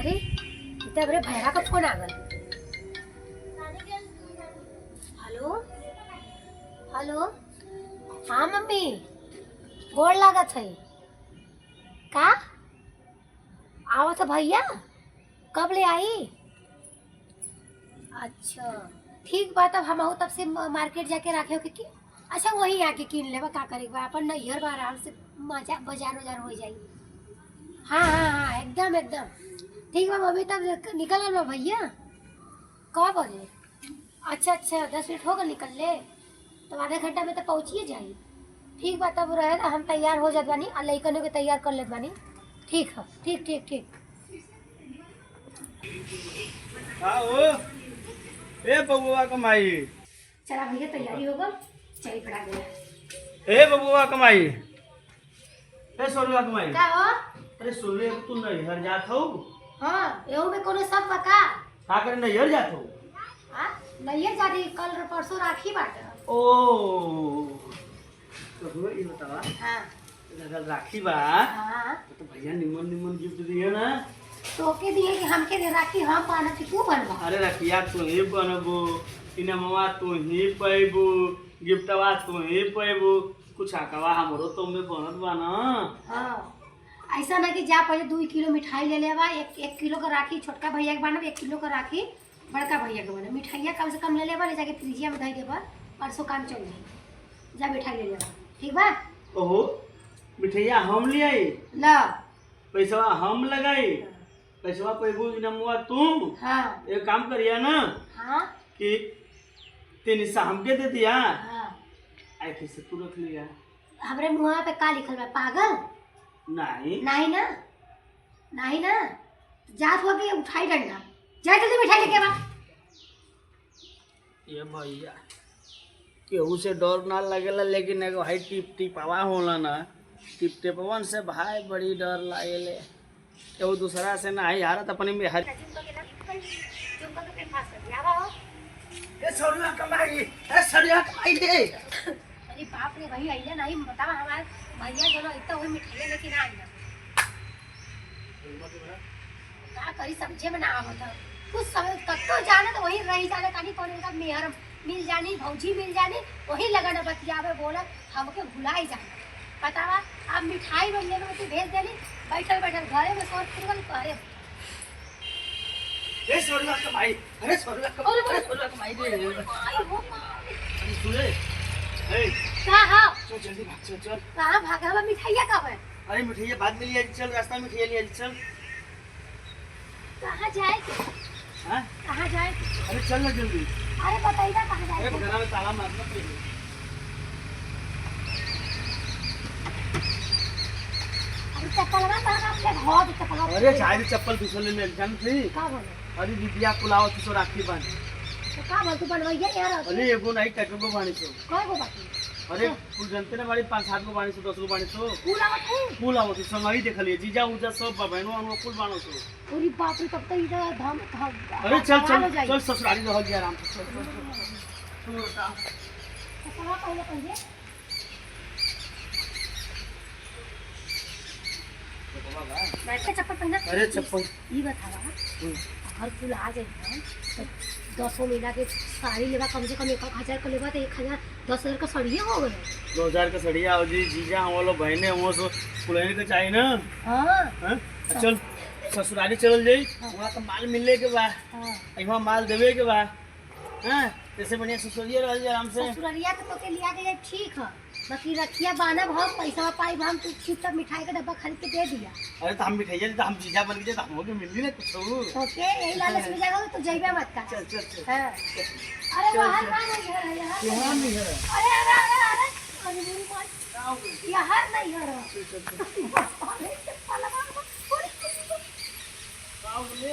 अरे इतना बड़े भैया का फोन आ गया। हेलो हेलो, हाँ मम्मी गोड़ लागत है का? आवत है भैया? कब ले आई? अच्छा ठीक बात। अब हम तब से मार्केट जाके रखे हो कि अच्छा वही आके कीन लेबा, का करे अपन नैहर बा, आराम से मजा बाजार वजार हो जाई। हाँ हाँ हाँ एकदम एकदम ठीक बा मम्मी। तब निकल बा भैया कब बजे? अच्छा अच्छा 10 मिनट हो गए निकल ले, तो आधे घंटा में तो पहुँचिए जाई। ठीक बा तब रहे हम तैयार हो जात बानी और लइकनों के तैयार कर लेत बानी। ठीक है, ठीक ठीक ठीक। हाँ ओ ए बबुआ कमाई। चला भैया तैयारी हो गई, चली पड़ा गया। ए बबुआ कमाई, ए सोरुआ कमाई। का हो? अरे सोरुआ तू नैहर जात हो? हाँ एहू में कोनो सब बका? का करे नैहर जात हो? हाँ नैहर जा रही, कल परसों राखी बाटे। ओ तो ये बतावा। हाँ लगल राखी बा। हाँ तो भैया निमन निमन गिफ्ट दिए ना। तो के दिए कि हमके दे राखी हम पाना कि तू बनवा? अरे रखिया तू ही बनबो, इनमवा तू ही पैबो, गिफ्टवा तू ही पैबो, कुछ आकवा हमरो तो में बनत बा ना। हाँ ऐसा ना कि जा पहले 2 किलो मिठाई ले लेवा, 1 किलो का राखी छोटका भैया के बनब, 1 किलो का राखी बड़का भैया के बनब। मिठाइया कम से कम ले लेवा, ले जाके फ्रिजिया में धई देबा, परसों काम चल जाई। जा मिठाई ले लेवा, ठीक बा? ओहो मिठाइया हम ले आई, ला पैसा हम लगाई, पैसा पैबू इनमवा तू। हाँ एक काम करिया ना हाँ कि 3 हिस्सा हमके दे दिया, हाँ। ऐसे से तू रख लिया। हमरे मुँह पे का लिखल बा? पागल नहीं नहीं ना, नहीं ना। जात हुआ कि उठाई डंडा, जा जल्दी मिठाई लेके बा। ये भैया केहू से डर ना लगेला, लेकिन एगो हाई टिप टिपावा होला ना, टिप टिपवन से भाई बड़ी डर लागेले। केहू दूसरा से ना ही हारत अपने में हर। ए सरिया कमाई, ए सरिया कमाई दे। अरे बाप रे भाई आइले नहीं बतावा, हमारे भैया दोनों इतना वही मिठाई लेके ना आइले। का करी समझे में ना आवत है। कुछ समय कत्तो जाने तो वही रही जाने, कानी कौन का मेहर मिल जानी, भौजी मिल जानी, वही लगन बतियावे बोला हमके भुलाई जाना। बतावा आप मिठाई बनने में तू भेज देली, बैठल बैठल घरे में सौर पुरगल करे। ए सरिया कमाई, अरे सरिया कमाई, अरे सरिया कमाई दे। आई हो अरे सुने ए का हां चल जल्दी भाग, चल चल। कहां भागा बा? मिठाइया कब है? अरे मिठाइया बाद में लिया, चल रास्ता में मिठाइया लिया चल। कहां जाए? हां कहां जाए? अरे चल ना जल्दी। अरे बताइए कहां जाए? अरे घर में ताला मारना पड़ेगा। अरे चप्पल ना कहां आपके बहुत चप्पल। अरे शायद चप्पल दूसरे में जान थी। का बोले? अरे दीदिया पुलाव तो राखी बांध। तो का बोल तू बनवाइए यार? अरे एगो नहीं कटो गो बाणी सो। कय गो बाकी? अरे कुल जनते ने बाड़ी 5-7 गो बाणी सो, 10 गो बाणी सो। फूल आवत है? फूल आवत संगही देखलिए जीजा उजा सब बहनो हम कुल बाणो सो। पूरी बाप रे, तब तो इधर धाम। अरे चल चल चल ससुराली रह गया आराम से। चल चल चप्पल पहले पहले बैठ के चप्पल पहना। अरे चप्पल ई बतावा हर फूल आ जाए तो 10 महीना के साड़ी लेवा, कम से कम 1,000 का लेवा तो 1,000 10,000 का साड़िया हो गए। 2000 का सड़िया हो जी, जीजा हम वालों बहने वो सो पुलैन के चाहिए ना। हाँ चल ससुराली चल जाई, वहाँ का माल मिलने के बाद यहाँ माल देवे के बाद जैसे बढ़िया ससुरिया रह जाए आराम से। ससुरिया तो के लिया के ठीक है, बाकी रखिया बाना बहुत पैसा पाई हम तू चुपचाप मिठाई का डब्बा खरीद के दे दिया। अरे तो हम मिठाइया तो हम जीजा बन गए तो हमको मिल ना कुछ। ओके यही लालच में जाएगा तो जइबे मत का। चल चल चल। हां अरे बाहर का नहीं है यार, यहाँ नहीं है। अरे अरे अरे अरे अरे मेरी मां यार नहीं है।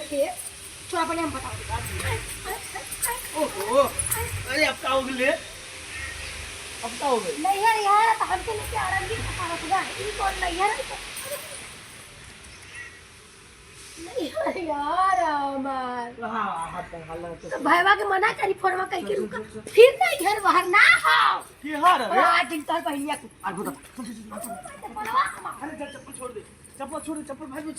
के थोड़ा पहले हम बताओ। ओहो अरे अब का हो गए, अब का हो गए? नहीं है यार, तो हमके लेके आरामगी पता होगा ई कौन नहीं है? नहीं है यार हमार। हां तो भाईवा के मना करी फोनवा कह के रुक, फिर नहीं घर बाहर ना हो की हार है। आज दिन तक पहलिया को आ बता। अरे चल चप्पल छोड़ दे। चप्पल छोड़ चप्पल भाई चप्पल